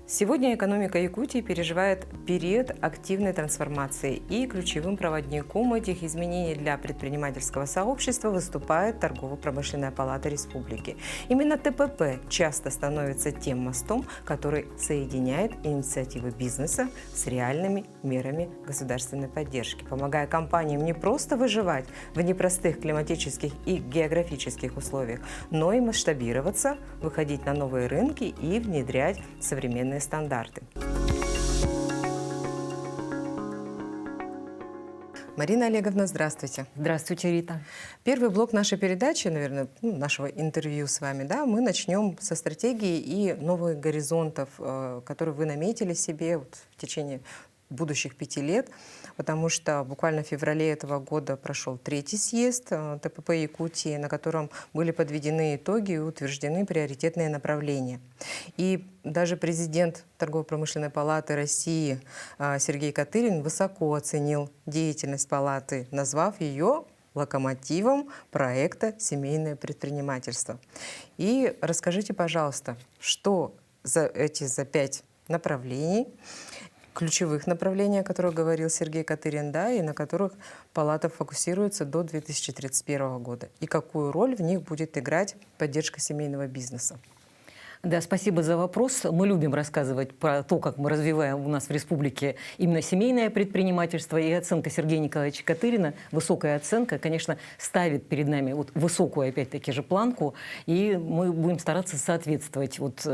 Сегодня экономика Якутии переживает период активной трансформации, и ключевым проводником этих изменений для предпринимательского сообщества выступает Торгово-промышленная палата республики. Именно ТПП часто становится тем мостом, который соединяет инициативы бизнеса с реальными мерами государственной поддержки, помогая компаниям не просто выживать в непростых климатических и географических условиях, но и масштабироваться, выходить на новые рынки и внедрять современные стандарты. Марина Олеговна, здравствуйте. Здравствуйте, Рита. Первый блок нашей передачи, наверное, нашего интервью с вами, да, мы начнем со стратегии и новых горизонтов, которые вы наметили себе в течение будущих 5 лет, потому что буквально в феврале этого года прошел 3-й съезд ТПП Якутии, на котором были подведены итоги и утверждены приоритетные направления. И даже президент Торгово-промышленной палаты России Сергей Катырин высоко оценил деятельность палаты, назвав ее локомотивом проекта «Семейное предпринимательство». И расскажите, пожалуйста, что за 5 направлений, ключевых направлений, о которых говорил Сергей Катырин, да, и на которых палата фокусируется до 2031 года, и какую роль в них будет играть поддержка семейного бизнеса? Да, спасибо за вопрос. Мы любим рассказывать про то, как мы развиваем у нас в республике именно семейное предпринимательство, и оценка Сергея Николаевича Катырина, высокая оценка, конечно, ставит перед нами вот высокую, опять-таки же, планку, и мы будем стараться соответствовать вот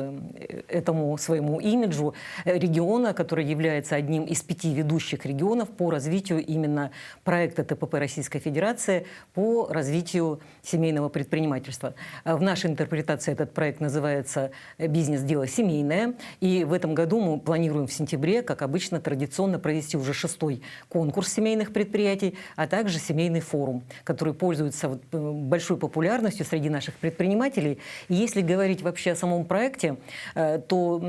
этому своему имиджу региона, который является одним из 5 ведущих регионов по развитию именно проекта ТПП Российской Федерации по развитию семейного предпринимательства. В нашей интерпретации этот проект называется «Бизнес-дело семейное». И в этом году мы планируем в сентябре, как обычно, традиционно провести уже 6-й конкурс семейных предприятий, а также семейный форум, который пользуется большой популярностью среди наших предпринимателей. И если говорить вообще о самом проекте, то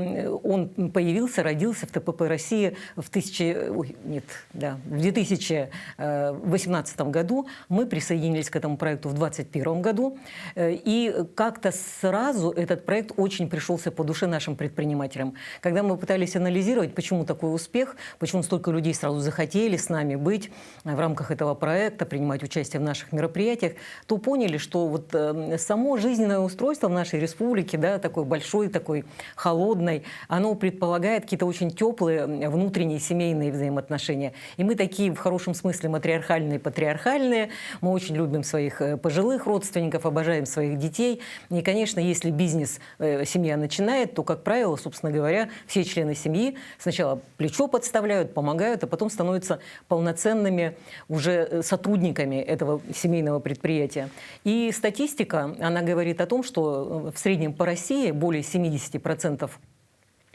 он появился, родился в ТПП России в 2018 году. Мы присоединились к этому проекту в 2021 году. И как-то сразу этот проект очень пришелся по душе нашим предпринимателям. Когда мы пытались анализировать, почему такой успех, почему столько людей сразу захотели с нами быть в рамках этого проекта, принимать участие в наших мероприятиях, то поняли, что вот само жизненное устройство в нашей республике, да, такой большой, такой холодной, оно предполагает какие-то очень теплые внутренние семейные взаимоотношения. И мы такие в хорошем смысле матриархальные, патриархальные. Мы очень любим своих пожилых родственников, обожаем своих детей. И, конечно, если бизнес семья начинает, то, как правило, собственно говоря, все члены семьи сначала плечо подставляют, помогают, а потом становятся полноценными уже сотрудниками этого семейного предприятия. И статистика, она говорит о том, что в среднем по России более 70%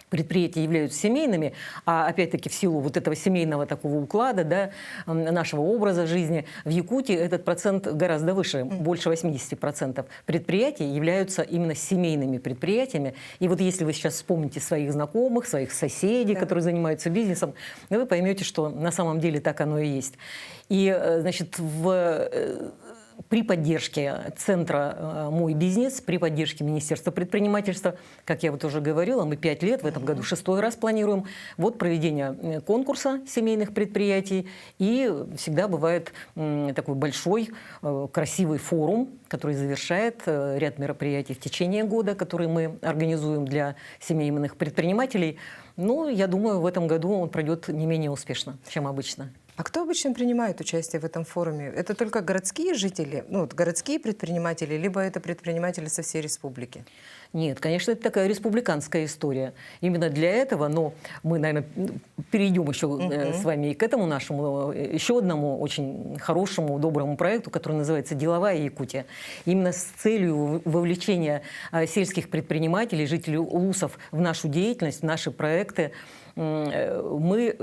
предприятия являются семейными, а опять-таки в силу вот этого семейного такого уклада, да, нашего образа жизни, в Якутии этот процент гораздо выше, больше 80% предприятий являются именно семейными предприятиями. И вот если вы сейчас вспомните своих знакомых, своих соседей, которые занимаются бизнесом, вы поймете, что на самом деле так оно и есть. И, значит, при поддержке центра «Мой бизнес», при поддержке Министерства предпринимательства, как я вот уже говорила, мы 5 лет, в этом году 6-й раз планируем, вот проведение конкурса семейных предприятий, и всегда бывает такой большой, красивый форум, который завершает ряд мероприятий в течение года, которые мы организуем для семейных предпринимателей. Ну, я думаю, в этом году он пройдет не менее успешно, чем обычно. А кто обычно принимает участие в этом форуме? Это только городские жители, городские предприниматели, либо это предприниматели со всей республики? Нет, конечно, это такая республиканская история. Именно для этого, но мы, наверное, перейдем еще с вами и к этому нашему, еще одному очень хорошему, доброму проекту, который называется «Деловая Якутия». Именно с целью вовлечения сельских предпринимателей, жителей улусов в нашу деятельность, в наши проекты, мы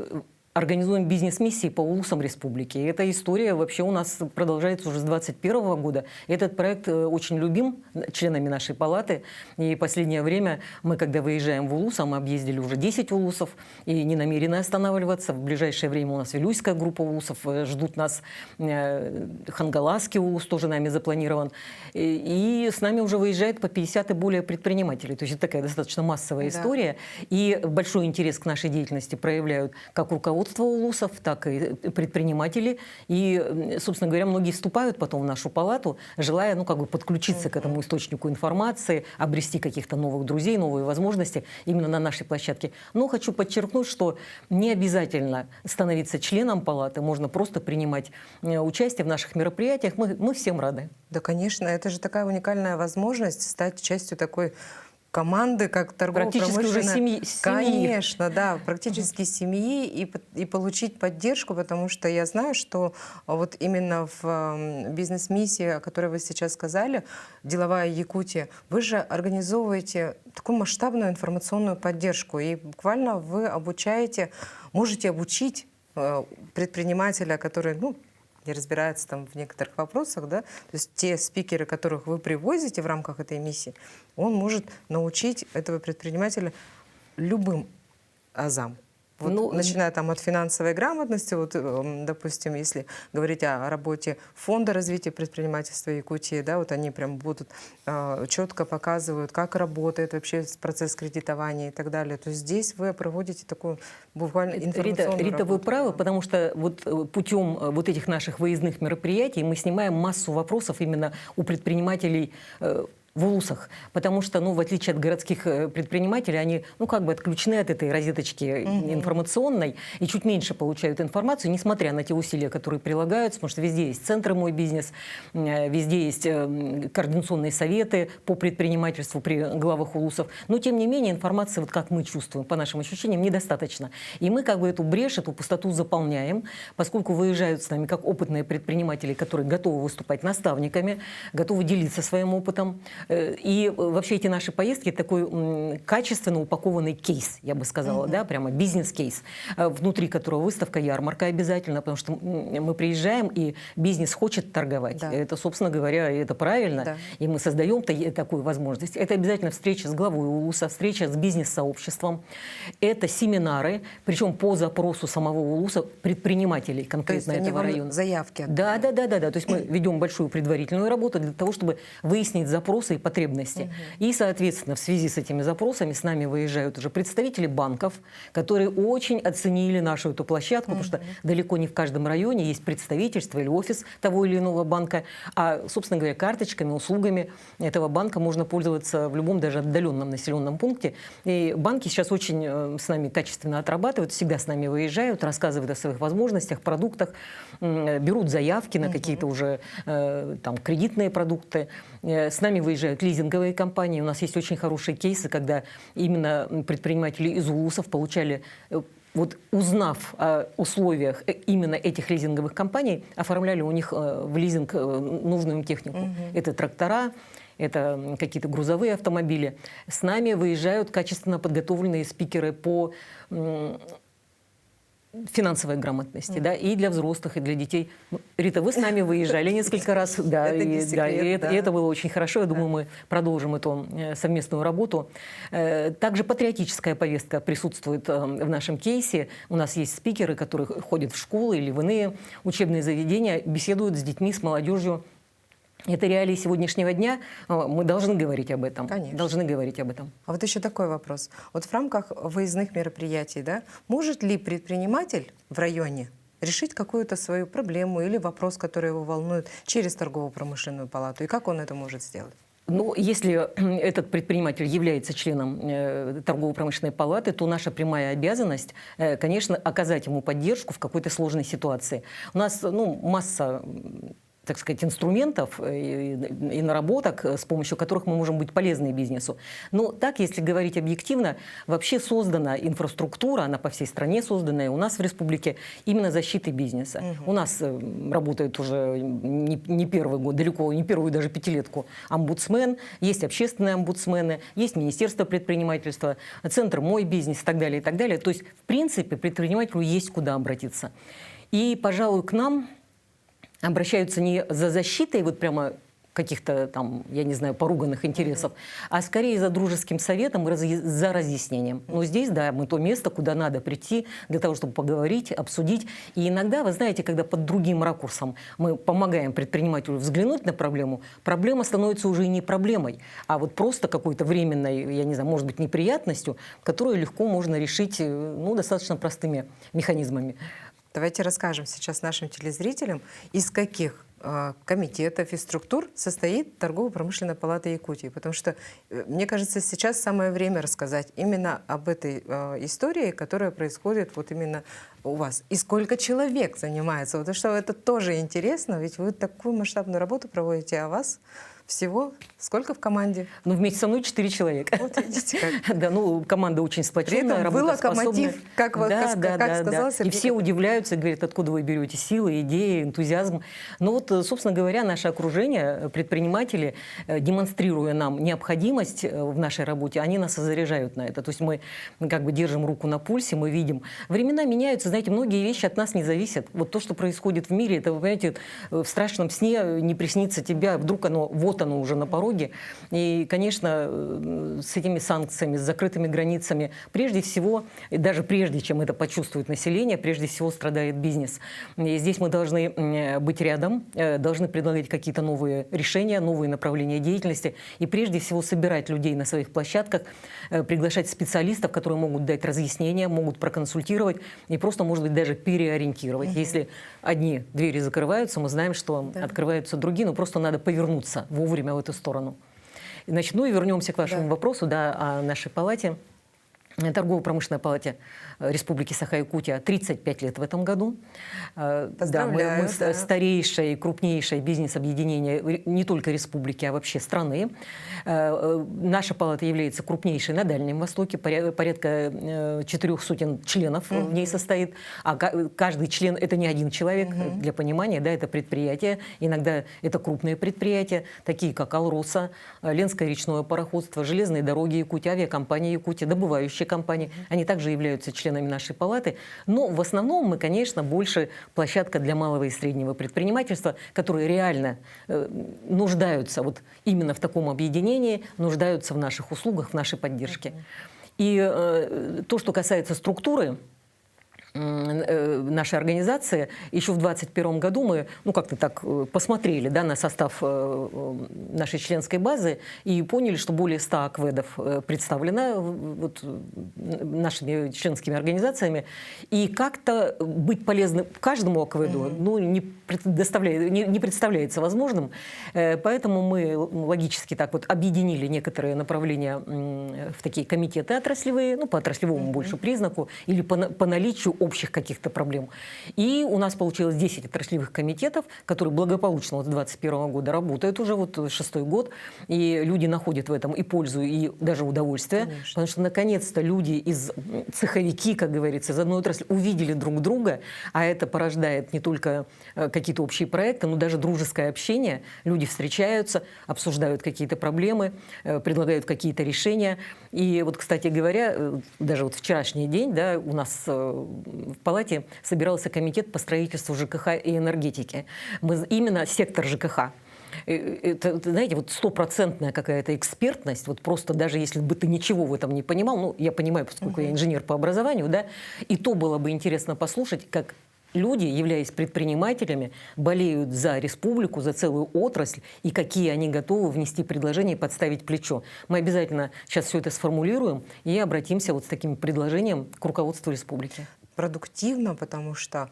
организуем бизнес-миссии по улусам республики. И эта история вообще у нас продолжается уже с 2021 года. Этот проект очень любим членами нашей палаты. И последнее время мы, когда выезжаем в улус, а мы объездили уже 10 улусов и не намерены останавливаться. В ближайшее время у нас Вилюйская группа улусов, ждут нас Хангаласский улус, тоже нами запланирован. И с нами уже выезжает по 50 и более предпринимателей. То есть это такая достаточно массовая история. И большой интерес к нашей деятельности проявляют как руководство улусов, так и предприниматели. И, собственно говоря, многие вступают потом в нашу палату, желая, подключиться к этому источнику информации, обрести каких-то новых друзей, новые возможности именно на нашей площадке. Но хочу подчеркнуть, что не обязательно становиться членом палаты, можно просто принимать участие в наших мероприятиях. Мы всем рады. Да, конечно, это же такая уникальная возможность стать частью такой команды, как торгово-промышленная. Практически уже семьи. Конечно, да, практически семьи и получить поддержку, потому что я знаю, что вот именно в бизнес-миссии, о которой вы сейчас сказали, «Деловая Якутия», вы же организовываете такую масштабную информационную поддержку, и буквально вы можете обучить предпринимателя, который, не разбирается там в некоторых вопросах, да, то есть те спикеры, которых вы привозите в рамках этой миссии, он может научить этого предпринимателя любым азам. Начиная там от финансовой грамотности, допустим, если говорить о работе Фонда развития предпринимательства Якутии, да, они прям будут четко показывают, как работает вообще процесс кредитования и так далее. То есть здесь вы проводите такую буквально информационную Рита, работу. вы правы, потому что путем этих наших выездных мероприятий мы снимаем массу вопросов именно у предпринимателей в улусах, потому что, в отличие от городских предпринимателей, они, отключены от этой розеточки информационной и чуть меньше получают информацию, несмотря на те усилия, которые прилагаются, потому что везде есть центры «Мой бизнес», везде есть координационные советы по предпринимательству при главах улусов, но, тем не менее, информации, как мы чувствуем, по нашим ощущениям, недостаточно. И мы эту брешь, эту пустоту заполняем, поскольку выезжают с нами как опытные предприниматели, которые готовы выступать наставниками, готовы делиться своим опытом. И вообще эти наши поездки — такой качественно упакованный кейс, я бы сказала, да, прямо бизнес-кейс, внутри которого выставка, ярмарка обязательно, потому что мы приезжаем, и бизнес хочет торговать. Да. Это, собственно говоря, это правильно, да. И мы создаем такую возможность. Это обязательно встреча с главой улуса, встреча с бизнес-сообществом, это семинары, причем по запросу самого улуса предпринимателей конкретно этого района. Заявки. Да. То есть мы ведем большую предварительную работу для того, чтобы выяснить запросы и потребности. И, соответственно, в связи с этими запросами с нами выезжают уже представители банков, которые очень оценили нашу эту площадку, потому что далеко не в каждом районе есть представительство или офис того или иного банка. А, собственно говоря, карточками, услугами этого банка можно пользоваться в любом даже отдаленном населенном пункте. И банки сейчас очень с нами качественно отрабатывают, всегда с нами выезжают, рассказывают о своих возможностях, продуктах, берут заявки на какие-то уже кредитные продукты. С нами выезжают лизинговые компании. У нас есть очень хорошие кейсы, когда именно предприниматели из улусов получали, узнав о условиях именно этих лизинговых компаний, оформляли у них в лизинг нужную им технику. Это трактора, это какие-то грузовые автомобили. С нами выезжают качественно подготовленные спикеры по финансовой грамотности, да, и для взрослых, и для детей. Рита, вы с нами выезжали несколько раз, да, это было очень хорошо. Я думаю, мы продолжим эту совместную работу. Также патриотическая повестка присутствует в нашем кейсе. У нас есть спикеры, которые ходят в школы или в иные учебные заведения, беседуют с детьми, с молодежью. Это реалии сегодняшнего дня. Мы должны говорить об этом. Конечно. Должны говорить об этом. А еще такой вопрос. В рамках выездных мероприятий, да, может ли предприниматель в районе решить какую-то свою проблему или вопрос, который его волнует, через торгово-промышленную палату? И как он это может сделать? Если этот предприниматель является членом торгово-промышленной палаты, то наша прямая обязанность, конечно, оказать ему поддержку в какой-то сложной ситуации. У нас масса так сказать, инструментов и наработок, с помощью которых мы можем быть полезны бизнесу. Но так, если говорить объективно, вообще создана инфраструктура, она по всей стране созданная, у нас в республике именно защиты бизнеса. У нас работает уже не первый год, далеко не первую даже пятилетку омбудсмен, есть общественные омбудсмены, есть Министерство предпринимательства, Центр «Мой бизнес» и так далее, и так далее. То есть, в принципе, предпринимателю есть куда обратиться. И, пожалуй, к нам обращаются не за защитой вот прямо каких-то там, я не знаю, поруганных интересов, а скорее за дружеским советом и за разъяснением. Но здесь, да, мы то место, куда надо прийти для того, чтобы поговорить, обсудить. И иногда, вы знаете, когда под другим ракурсом мы помогаем предпринимателю взглянуть на проблему, проблема становится уже не проблемой, а вот просто какой-то временной, я не знаю, может быть, неприятностью, которую легко можно решить, ну, достаточно простыми механизмами. Давайте расскажем сейчас нашим телезрителям, из каких комитетов и структур состоит Торгово-промышленная палата Якутии. Потому что, мне кажется, сейчас самое время рассказать именно об этой истории, которая происходит вот именно у вас. И сколько человек занимается. Потому что это тоже интересно, ведь вы такую масштабную работу проводите, а вас всего сколько в команде? Ну, вместе со мной 4 человека. Вот видите как. Да, ну, команда очень сплоченная, При этом вы работоспособная. локомотив, как сказал Сергей. И все удивляются, говорят, откуда вы берете силы, идеи, энтузиазм. Но вот, собственно говоря, наше окружение, предприниматели, демонстрируя нам необходимость в нашей работе, они нас и заряжают на это. То есть мы как бы держим руку на пульсе, мы видим. Времена меняются, знаете, многие вещи от нас не зависят. Вот то, что происходит в мире, это, вы понимаете, в страшном сне не приснится тебе, вдруг оно, вот оно уже на пороге. И, конечно, с этими санкциями, с закрытыми границами, прежде всего, и даже прежде, чем это почувствует население, прежде всего страдает бизнес. И здесь мы должны быть рядом, должны предлагать какие-то новые решения, новые направления деятельности и прежде всего собирать людей на своих площадках, приглашать специалистов, которые могут дать разъяснения, могут проконсультировать и просто, может быть, даже переориентировать. Если одни двери закрываются, мы знаем, что открываются другие, но просто надо повернуться вовремя в эту сторону. Значит, ну и вернемся к вашему вопросу, да, о нашей палате. Торгово-промышленной палате Республики Саха-Якутия 35 лет в этом году. Да, мы старейшее и крупнейшее бизнес-объединение не только республики, а вообще страны. Наша палата является крупнейшей на Дальнем Востоке, порядка 400 членов в ней состоит. А каждый член – это не один человек, для понимания, да, это предприятие. Иногда это крупные предприятия, такие как Алроса, Ленское речное пароходство, железные дороги Якутии, авиакомпания Якутии, добывающие компании. Они также являются членами нашей палаты. Но в основном мы, конечно, больше площадка для малого и среднего предпринимательства, которые реально нуждаются вот именно в таком объединении, нуждаются в наших услугах, в нашей поддержке. И то, что касается структуры нашей организации, еще в 2021 году мы, ну, как-то так посмотрели, да, на состав нашей членской базы и поняли, что более 100 АКВЭДов представлено вот нашими членскими организациями. И как-то быть полезным каждому АКВЭДу ну, не представляется возможным. Поэтому мы логически так вот объединили некоторые направления в такие комитеты отраслевые, ну, по отраслевому больше признаку, или по наличию общих каких-то проблем. И у нас получилось 10 отраслевых комитетов, которые благополучно вот с 2021 года работают уже вот 6-й год. И люди находят в этом и пользу, и даже удовольствие. Конечно. Потому что наконец-то люди из цеховики, как говорится, из одной отрасли увидели друг друга, а это порождает не только какие-то общие проекты, но даже дружеское общение. Люди встречаются, обсуждают какие-то проблемы, предлагают какие-то решения. И вот, кстати говоря, даже вот вчерашний день, да, у нас в палате собирался комитет по строительству ЖКХ и энергетики. Именно сектор ЖКХ. Это, знаете, вот стопроцентная какая-то экспертность, вот просто даже если бы ты ничего в этом не понимал, ну, я понимаю, поскольку я инженер по образованию, да, и то было бы интересно послушать, как люди, являясь предпринимателями, болеют за республику, за целую отрасль, и какие они готовы внести предложения и подставить плечо. Мы обязательно сейчас все это сформулируем и обратимся вот с таким предложением к руководству республики. Продуктивно, потому что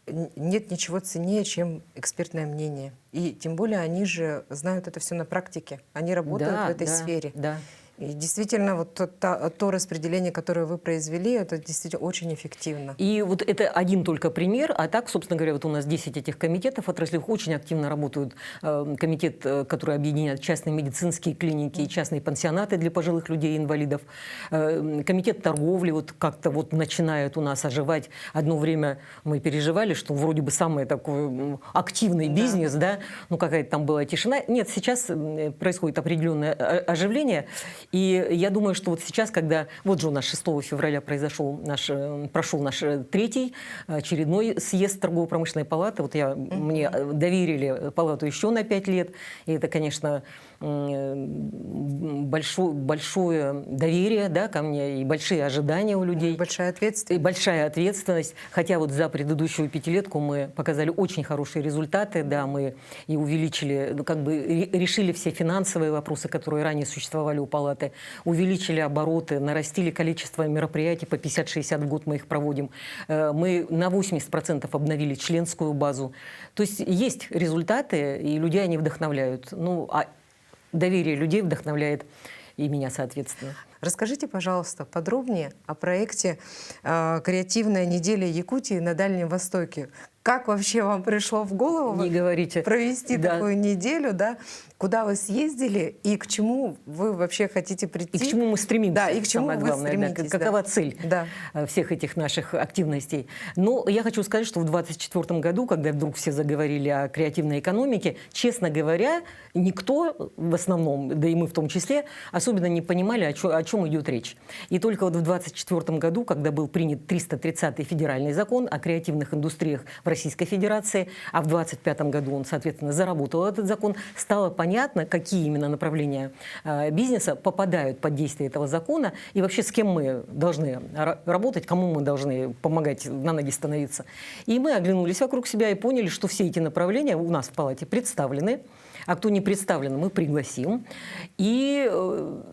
нет ничего ценнее, чем экспертное мнение. И тем более они же знают это все на практике. Они работают в этой сфере. Да. И действительно, вот то распределение, которое вы произвели, это действительно очень эффективно. И вот это один только пример, а так, собственно говоря, вот у нас 10 этих комитетов отраслевых, очень активно работают. Комитет, который объединяет частные медицинские клиники и частные пансионаты для пожилых людей и инвалидов. Комитет торговли вот как-то вот начинает у нас оживать. Одно время мы переживали, что вроде бы самый такой активный бизнес, да, ну какая-то там была тишина. Нет, сейчас происходит определенное оживление. И я думаю, что вот сейчас, когда... Вот же у нас 6 февраля прошел наш третий очередной съезд торгово-промышленной палаты. Вот мне доверили палату еще на 5 лет. И это, конечно, большое доверие, да, ко мне и большие ожидания у людей. Большая ответственность. И большая ответственность. Хотя вот за предыдущую пятилетку мы показали очень хорошие результаты. Да, мы и увеличили, ну, как бы решили все финансовые вопросы, которые ранее существовали у палаты, увеличили обороты, нарастили количество мероприятий, по 50-60 в год мы их проводим. Мы на 80% обновили членскую базу. То есть есть результаты, и людей они вдохновляют. Ну, а доверие людей вдохновляет и меня, соответственно. Расскажите, пожалуйста, подробнее о проекте «Креативная неделя Якутии на Дальнем Востоке». Как вообще вам пришло в голову Не говорите. провести Да. такую неделю, да? Куда вы съездили и к чему вы вообще хотите прийти? И к чему мы стремимся, да, и к чему самое вы главное, стремитесь, да, какова да. цель Да. всех этих наших активностей. Но я хочу сказать, что в 2024 году, когда вдруг все заговорили о креативной экономике, честно говоря, никто в основном, да и мы в том числе, особенно не понимали, о чем идет речь. И только вот в 2024 году, когда был принят 330-й федеральный закон о креативных индустриях в Российской Федерации, а в 2025 году он, соответственно, заработал этот закон, стало понятно, какие именно направления бизнеса попадают под действие этого закона и вообще с кем мы должны работать, кому мы должны помогать на ноги становиться. И мы оглянулись вокруг себя и поняли, что все эти направления у нас в палате представлены, а кто не представлен, мы пригласим. И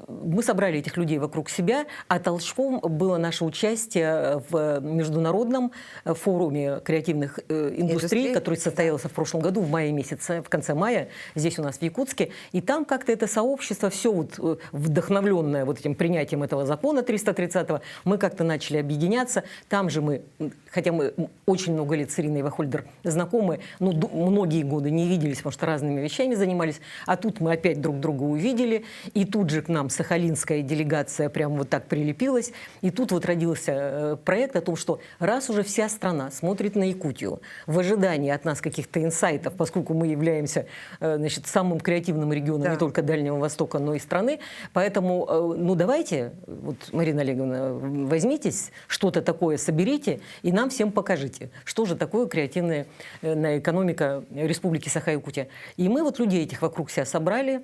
мы собрали этих людей вокруг себя, а толчком было наше участие в международном форуме креативных индустрий, который состоялся в прошлом году, в мае месяце, в конце мая, здесь у нас в Якутске. И там как-то это сообщество, все вот вдохновленное вот этим принятием этого закона 330-го, мы как-то начали объединяться. Там же мы, хотя мы очень много лет с Ириной Вахольдер знакомы, но многие годы не виделись, потому что разными вещами занимались, а тут мы опять друг друга увидели, и тут же к нам сахалинская делегация прям вот так прилепилась, и тут вот родился проект о том, что раз уже вся страна смотрит на Якутию в ожидании от нас каких-то инсайтов, поскольку мы являемся, значит, самым креативным регионом не только Дальнего Востока, но и страны, поэтому, ну давайте, вот, Марина Олеговна, возьмитесь, что-то такое соберите и нам всем покажите, что же такое креативная экономика Республики Саха-Якутия. И мы вот людей этих вокруг себя собрали.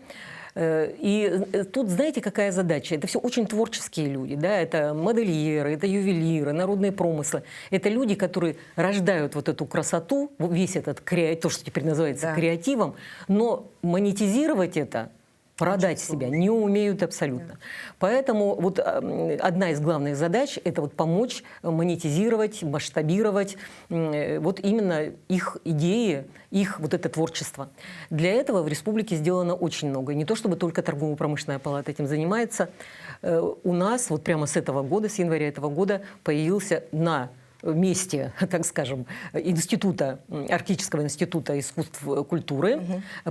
И тут, знаете, какая задача? Это все очень творческие люди, да? Это модельеры, это ювелиры, народные промыслы. Это люди, которые рождают вот эту красоту, весь этот то, что теперь называется креативом, но монетизировать это, продать себя не умеют абсолютно. Поэтому вот одна из главных задач – это вот помочь монетизировать, масштабировать вот именно их идеи, их вот это творчество. Для этого в республике сделано очень много. Не то чтобы только торгово-промышленная палата этим занимается. У нас вот прямо с этого года, с января этого года появился на месте, так скажем, Арктического института искусств культуры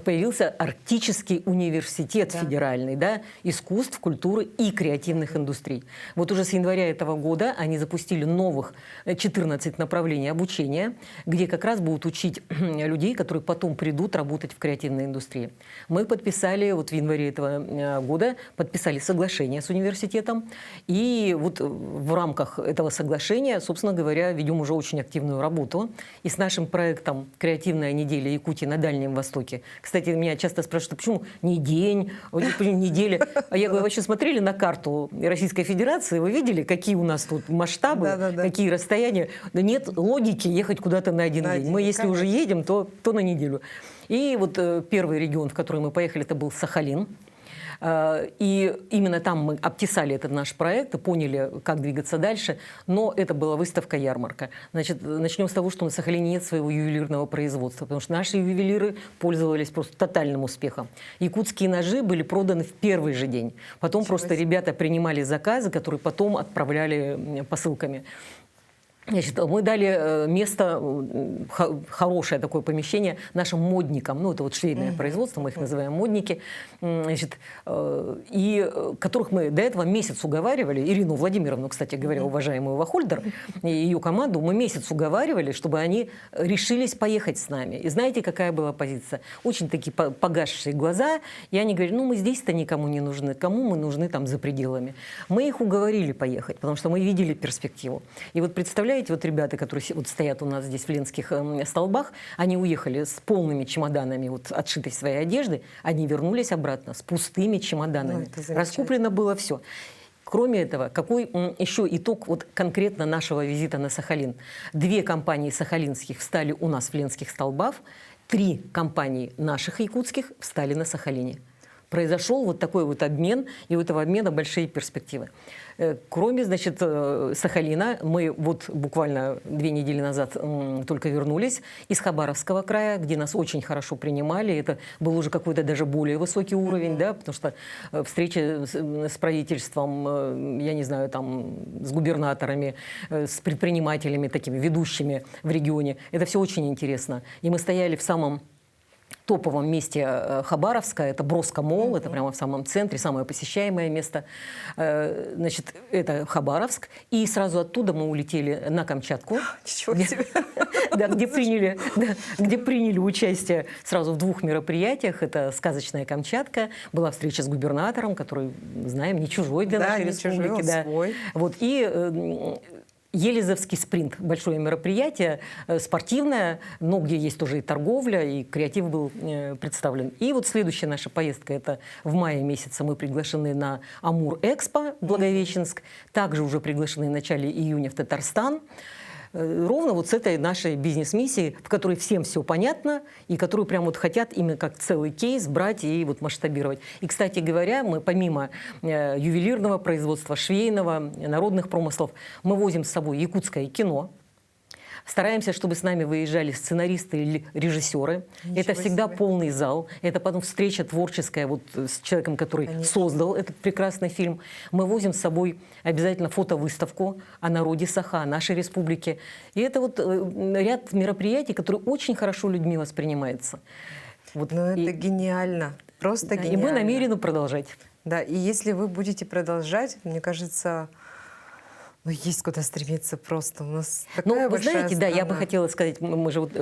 появился Арктический университет федеральный, да, искусств, культуры и креативных индустрий. Вот уже с января этого года они запустили новых 14 направлений обучения, где как раз будут учить людей, которые потом придут работать в креативной индустрии. Мы подписали, вот в январе этого года, подписали соглашение с университетом, и вот в рамках этого соглашения, собственно говоря, ведем уже очень активную работу. И с нашим проектом «Креативная неделя Якутии на Дальнем Востоке». Кстати, меня часто спрашивают, почему не день, почему неделя? А я говорю, вообще смотрели на карту Российской Федерации, вы видели, какие у нас тут масштабы, какие расстояния? Да нет логики ехать куда-то на один день. Мы, если уже едем, то на неделю. И вот первый регион, в который мы поехали, это был Сахалин. И именно там мы обтесали этот наш проект и поняли, как двигаться дальше. Но это была выставка-ярмарка. Значит, начнем с того, что на Сахалине нет своего ювелирного производства, потому что наши ювелиры пользовались просто тотальным успехом. Якутские ножи были проданы в первый же день. Потом просто ребята принимали заказы, которые потом отправляли посылками. Значит, мы дали место, хорошее такое помещение нашим модникам, ну это вот швейное производство, мы их называем модники, значит, и которых мы до этого месяц уговаривали, Ирину Владимировну, кстати говоря, уважаемую Вахольдер, и ее команду, мы месяц уговаривали, чтобы они решились поехать с нами. И знаете, какая была позиция? Очень такие погасшие глаза, и они говорят, ну мы здесь-то никому не нужны, кому мы нужны там за пределами. Мы их уговорили поехать, потому что мы видели перспективу. И вот представляете, вот ребята, которые вот стоят у нас здесь в ленских столбах, они уехали с полными чемоданами вот, отшитой своей одежды, они вернулись обратно с пустыми чемоданами. Раскуплено было все. Кроме этого, какой еще итог вот конкретно нашего визита на Сахалин? 2 компании сахалинских встали у нас в ленских столбах, 3 компании наших якутских встали на Сахалине. Произошел вот такой вот обмен, и у этого обмена большие перспективы. Кроме, значит, Сахалина, мы вот буквально 2 недели назад только вернулись из Хабаровского края, где нас очень хорошо принимали. Это был уже какой-то даже более высокий уровень, да, потому что встречи с правительством, я не знаю, там, с губернаторами, с предпринимателями такими ведущими в регионе, это все очень интересно. И мы стояли в самом топовом месте Хабаровска, это Броско-молл, это прямо в самом центре, самое посещаемое место. Значит, это Хабаровск. И сразу оттуда мы улетели на Камчатку, где приняли участие сразу в 2 мероприятиях. Это «Сказочная Камчатка», была встреча с губернатором, который, знаем, не чужой для нашей республики. Да. Вот, и Елизовский спринт, большое мероприятие, спортивное, но где есть тоже и торговля, и креатив был представлен. И вот следующая наша поездка, это в мае месяце мы приглашены на Амур-Экспо Благовещенск, также уже приглашены в начале июня в Татарстан. Ровно вот с этой нашей бизнес-миссией, в которой всем все понятно, и которую прям вот хотят именно как целый кейс брать и вот масштабировать. И, кстати говоря, мы помимо ювелирного производства, швейного, народных промыслов, мы возим с собой якутское кино. Стараемся, чтобы с нами выезжали сценаристы или режиссеры. Это всегда полный зал. Это потом встреча творческая вот с человеком, который создал этот прекрасный фильм. Мы возим с собой обязательно фотовыставку о народе Саха, о нашей республике. И это вот ряд мероприятий, которые очень хорошо людьми воспринимаются. Вот. Ну, это гениально. Просто гениально. И мы намерены продолжать. Да, и если вы будете продолжать, мне кажется, ну, есть куда стремиться просто. У нас такая вы знаете, страна. да, я бы хотела сказать, мы же вот,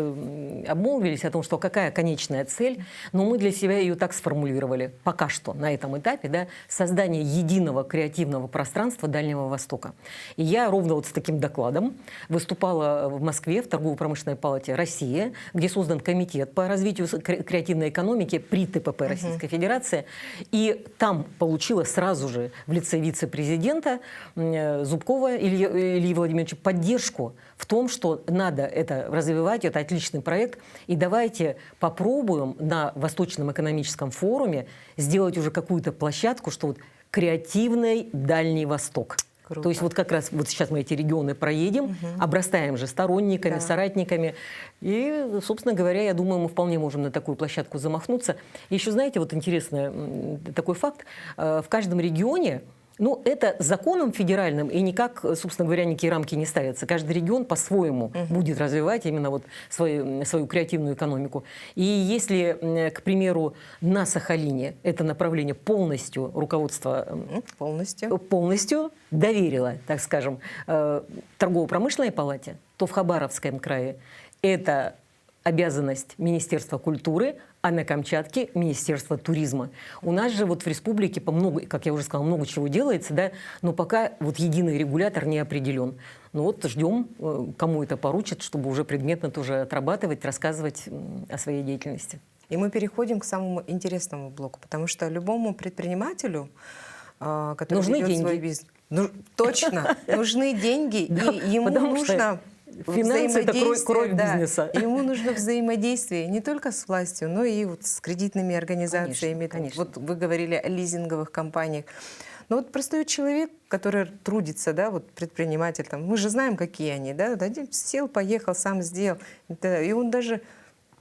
обмолвились о том, что какая конечная цель, но мы для себя ее так сформулировали, пока что на этом этапе, да, создание единого креативного пространства Дальнего Востока. И я ровно вот с таким докладом выступала в Москве в Торгово-промышленной палате России, где создан комитет по развитию креативной экономики при ТПП Российской Федерации. И там получила сразу же в лице вице-президента Зубкова Ильи Владимировича поддержку в том, что надо это развивать, это отличный проект, и давайте попробуем на Восточном экономическом форуме сделать уже какую-то площадку, что вот креативный Дальний Восток. Круто. То есть вот как раз вот сейчас мы эти регионы проедем, обрастаем же сторонниками, соратниками. И, собственно говоря, я думаю, мы вполне можем на такую площадку замахнуться. И еще, знаете, вот интересный такой факт. В каждом регионе, ну, это законом федеральным, и никак, собственно говоря, никакие рамки не ставятся. Каждый регион по-своему будет развивать именно вот свою креативную экономику. И если, к примеру, на Сахалине это направление полностью руководство полностью доверило, так скажем, торгово-промышленной палате, то в Хабаровском крае это обязанность Министерства культуры, а на Камчатке Министерство туризма. У нас же вот в республике, как я уже сказала, много чего делается, да, но пока вот единый регулятор не определен. Ну вот ждем, кому это поручат, чтобы уже предметно тоже отрабатывать, рассказывать о своей деятельности. И мы переходим к самому интересному блоку, потому что любому предпринимателю, который ведет свой бизнес, точно, нужны деньги, и ему нужно Финансы – это кровь взаимодействие, да. бизнеса. Ему нужно взаимодействие не только с властью, но и вот с кредитными организациями. Конечно. Вот вы говорили о лизинговых компаниях. Но вот простой человек, который трудится, да, вот предприниматель, там, мы же знаем, какие они, да, вот один сел, поехал, сам сделал, и он даже,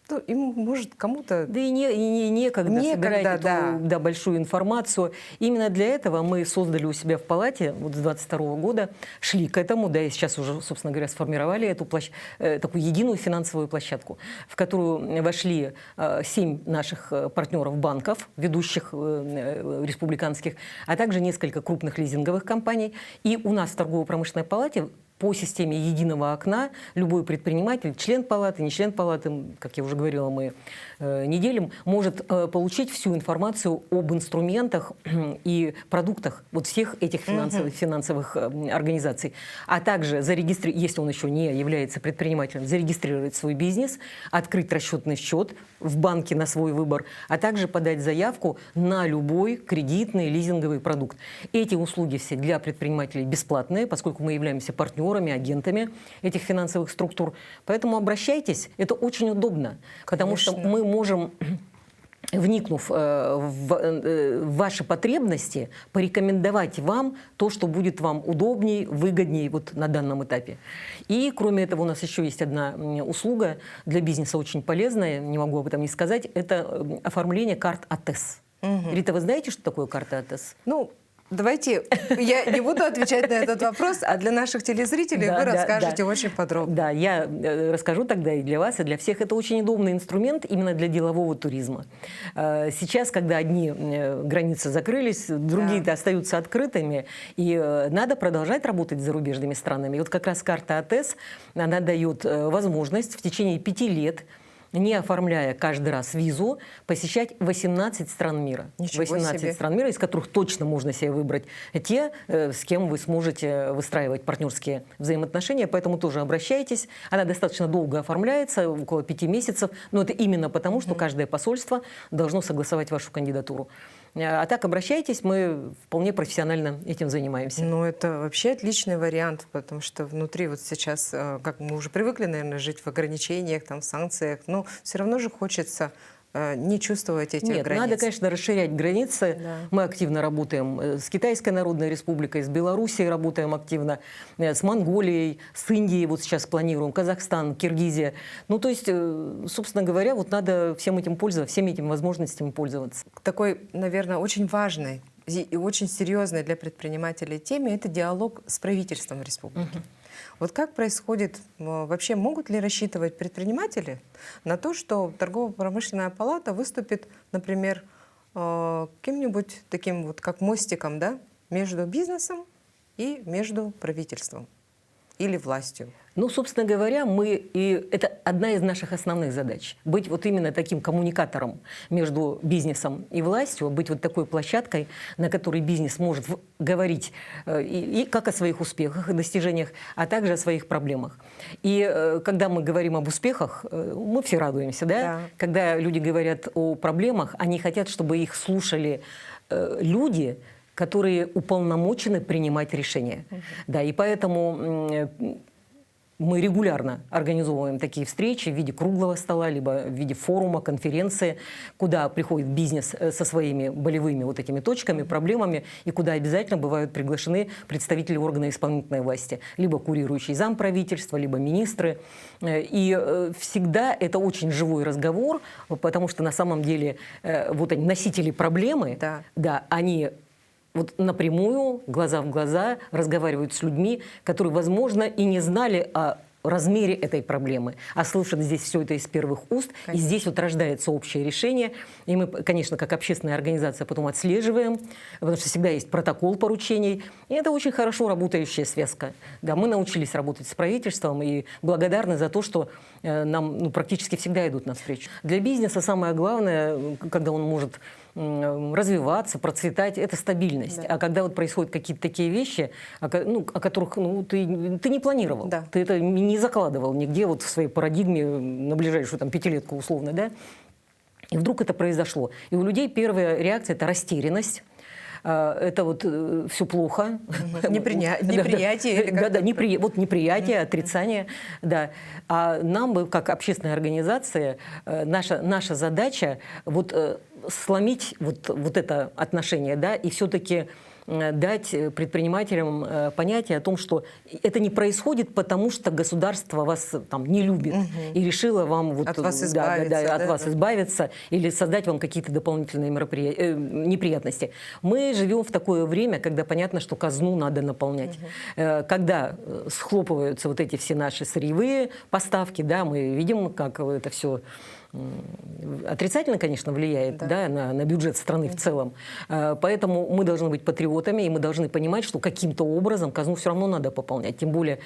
ну, ему, может, кому-то... Да и некогда собирать эту большую информацию. Именно для этого мы создали у себя в палате вот с 22 года, шли к этому, да, и сейчас уже, собственно говоря, сформировали эту такую единую финансовую площадку, в которую вошли 7 наших партнеров банков, ведущих республиканских, а также несколько крупных лизинговых компаний. И у нас в торгово-промышленной палате по системе единого окна любой предприниматель, член палаты, не член палаты, как я уже говорила, мы не делим, может получить всю информацию об инструментах и продуктах вот всех этих финансовых организаций. А также, если он еще не является предпринимателем, зарегистрировать свой бизнес, открыть расчетный счет в банке на свой выбор, а также подать заявку на любой кредитный лизинговый продукт. Эти услуги все для предпринимателей бесплатные, поскольку мы являемся партнерами, агентами этих финансовых структур. Поэтому обращайтесь, это очень удобно, потому что мы можем, вникнув в ваши потребности, порекомендовать вам то, что будет вам удобней, выгодней вот на данном этапе. И кроме этого у нас еще есть одна услуга для бизнеса очень полезная, не могу об этом не сказать, это оформление карт АТЭС. Рита, вы знаете, что такое карта АТЭС? Ну, давайте, я не буду отвечать на этот вопрос, а для наших телезрителей вы расскажете очень подробно. Да, я расскажу тогда и для вас, и для всех. Это очень удобный инструмент именно для делового туризма. Сейчас, когда одни границы закрылись, другие-то остаются открытыми, и надо продолжать работать с зарубежными странами. И вот как раз карта АТЭС, она дает возможность в течение 5 лет, не оформляя каждый раз визу, посещать 18 стран мира. 18 стран мира, из которых точно можно себе выбрать те, с кем вы сможете выстраивать партнерские взаимоотношения. Поэтому тоже обращайтесь. Она достаточно долго оформляется, около 5 месяцев. Но это именно потому, что каждое посольство должно согласовать вашу кандидатуру. А так обращайтесь, мы вполне профессионально этим занимаемся. Ну, это вообще отличный вариант, потому что внутри вот сейчас, как мы уже привыкли, наверное, жить в ограничениях, там, в санкциях, но все равно же хочется не чувствовать этих границ. Нет, надо, конечно, расширять границы. Да. Мы активно работаем с Китайской Народной Республикой, с Белоруссией работаем активно, с Монголией, с Индией вот сейчас планируем, Казахстан, Киргизия. Ну, то есть, собственно говоря, вот надо всем этим пользоваться, всеми этими возможностями пользоваться. Такой, наверное, очень важной и очень серьезной для предпринимателей теме – это диалог с правительством республики. Вот как происходит, вообще могут ли рассчитывать предприниматели на то, что торгово-промышленная палата выступит, например, каким-нибудь таким вот как мостиком, да, между бизнесом и между правительством или властью? Ну, собственно говоря, это одна из наших основных задач. Быть вот именно таким коммуникатором между бизнесом и властью, быть вот такой площадкой, на которой бизнес может говорить и как о своих успехах и достижениях, а также о своих проблемах. И когда мы говорим об успехах, мы все радуемся, да? Да. Когда люди говорят о проблемах, они хотят, чтобы их слушали люди, которые уполномочены принимать решения. Да, и поэтому мы регулярно организовываем такие встречи в виде круглого стола, либо в виде форума, конференции, куда приходит бизнес со своими болевыми вот этими точками, проблемами, и куда обязательно бывают приглашены представители органов исполнительной власти, либо курирующий замправительства, либо министры. И всегда это очень живой разговор, потому что на самом деле вот они, носители проблемы, да, они вот напрямую, глаза в глаза разговаривают с людьми, которые, возможно, и не знали о размере этой проблемы, а слышат здесь все это из первых уст, конечно. И здесь вот рождается общее решение. И мы, конечно, как общественная организация потом отслеживаем, потому что всегда есть протокол поручений. И это очень хорошо работающая связка. Да, мы научились работать с правительством и благодарны за то, что нам практически всегда идут навстречу. Для бизнеса самое главное, когда он может развиваться, процветать, это стабильность. Да. А когда вот происходят какие-то такие вещи, о которых ты не планировал, да. Ты это не закладывал нигде вот в своей парадигме на ближайшую там, 5-летку условно, да? И вдруг это произошло. И у людей первая реакция – это растерянность, это вот все плохо. Неприятие. или как Да, это? вот неприятие, отрицание, да. А нам бы, как общественная организация, наша задача вот сломить вот это отношение, да, и все-таки дать предпринимателям понятие о том, что это не происходит потому, что государство вас там не любит и решило вам вот, От вас избавиться, от вас избавиться или создать вам какие-то дополнительные неприятности. Мы живем в такое время, когда понятно, что казну надо наполнять. Когда схлопываются вот эти все наши сырьевые поставки, да, мы видим, как это все отрицательно, конечно, влияет, да, на бюджет страны в целом. Поэтому мы должны быть патриотами, и мы должны понимать, что каким-то образом казну все равно надо пополнять. Тем более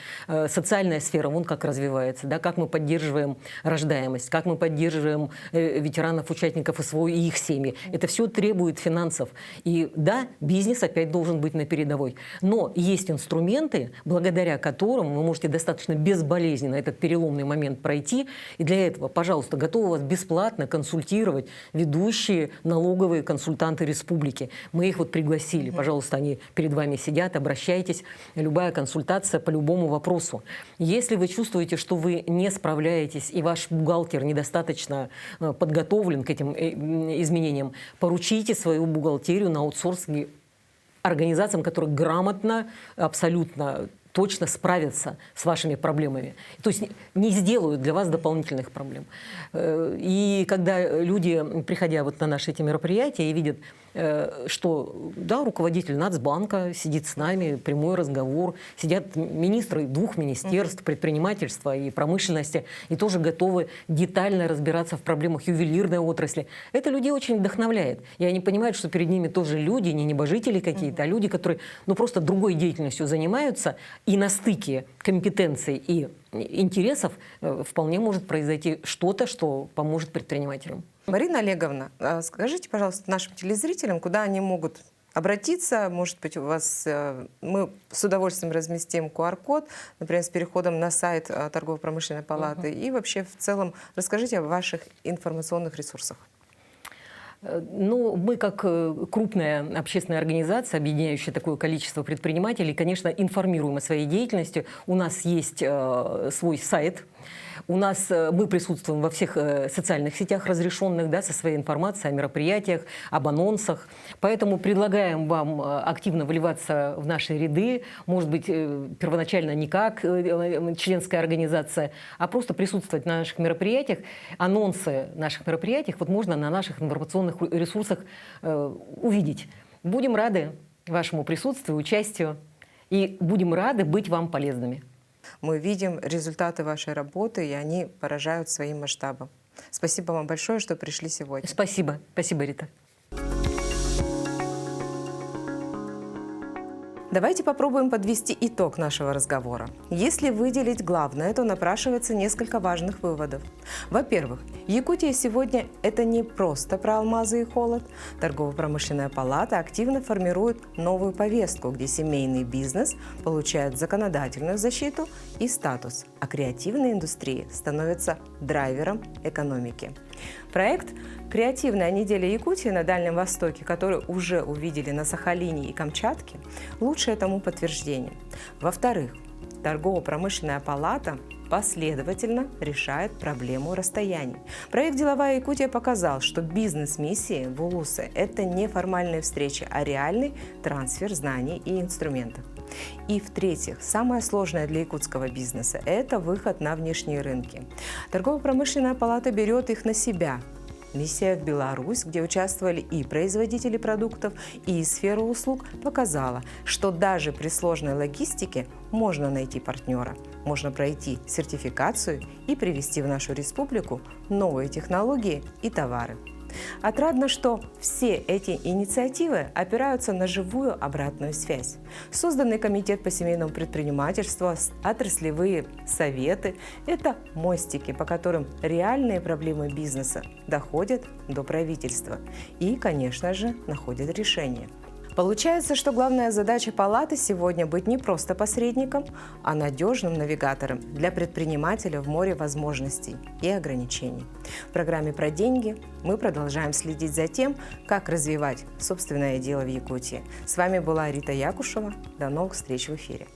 социальная сфера, вон как развивается, да, как мы поддерживаем рождаемость, как мы поддерживаем ветеранов, участников СВО и их семьи. Это все требует финансов. И да, бизнес опять должен быть на передовой. Но есть инструменты, благодаря которым вы можете достаточно безболезненно этот переломный момент пройти. И для этого, пожалуйста, готовы вас бесплатно консультировать ведущие налоговые консультанты республики. Мы их вот пригласили. Пожалуйста, они перед вами сидят, обращайтесь. Любая консультация по любому вопросу. Если вы чувствуете, что вы не справляетесь и ваш бухгалтер недостаточно подготовлен к этим изменениям, поручите свою бухгалтерию на аутсорсинг организациям, которые грамотно, абсолютно точно справятся с вашими проблемами. То есть не сделают для вас дополнительных проблем. И когда люди, приходя вот на наши эти мероприятия, и видят, что да, руководитель Нацбанка сидит с нами, прямой разговор, сидят министры двух министерств, предпринимательства и промышленности, и тоже готовы детально разбираться в проблемах ювелирной отрасли. Это людей очень вдохновляет. И они понимают, что перед ними тоже люди, не небожители какие-то, а люди, которые просто другой деятельностью занимаются, и на стыке компетенций и интересов вполне может произойти что-то, что поможет предпринимателям. Марина Олеговна, скажите, пожалуйста, нашим телезрителям, куда они могут обратиться. Может быть, у вас мы с удовольствием разместим QR-код, например, с переходом на сайт Торгово-промышленной палаты. И вообще в целом расскажите о ваших информационных ресурсах. Ну, мы как крупная общественная организация, объединяющая такое количество предпринимателей, конечно, информируем о своей деятельности. У нас есть свой сайт. Мы присутствуем во всех социальных сетях разрешенных, да, со своей информацией о мероприятиях, об анонсах. Поэтому предлагаем вам активно вливаться в наши ряды. Может быть, первоначально не как членская организация, а просто присутствовать на наших мероприятиях. Анонсы наших мероприятий можно на наших информационных ресурсах увидеть. Будем рады вашему присутствию, участию и будем рады быть вам полезными. Мы видим результаты вашей работы, и они поражают своим масштабом. Спасибо вам большое, что пришли сегодня. Спасибо. Спасибо, Рита. Давайте попробуем подвести итог нашего разговора. Если выделить главное, то напрашивается несколько важных выводов. Во-первых, Якутия сегодня – это не просто про алмазы и холод. Торгово-промышленная палата активно формирует новую повестку, где семейный бизнес получает законодательную защиту и статус, а креативная индустрия становится драйвером экономики. Проект «Креативная неделя Якутии» на Дальнем Востоке, который уже увидели на Сахалине и Камчатке, лучшее тому подтверждение. Во-вторых, Торгово-промышленная палата последовательно решает проблему расстояний. Проект «Деловая Якутия» показал, что бизнес-миссии в Улусе – это не формальные встречи, а реальный трансфер знаний и инструментов. И в-третьих, самое сложное для якутского бизнеса – это выход на внешние рынки. Торгово-промышленная палата берет их на себя. Миссия в Беларусь, где участвовали и производители продуктов, и сфера услуг, показала, что даже при сложной логистике можно найти партнера, можно пройти сертификацию и привезти в нашу республику новые технологии и товары. Отрадно, что все эти инициативы опираются на живую обратную связь. Созданный комитет по семейному предпринимательству, отраслевые советы – это мостики, по которым реальные проблемы бизнеса доходят до правительства и, конечно же, находят решение. Получается, что главная задача палаты сегодня быть не просто посредником, а надежным навигатором для предпринимателя в море возможностей и ограничений. В программе «Про деньги» мы продолжаем следить за тем, как развивать собственное дело в Якутии. С вами была Рита Якушева. До новых встреч в эфире.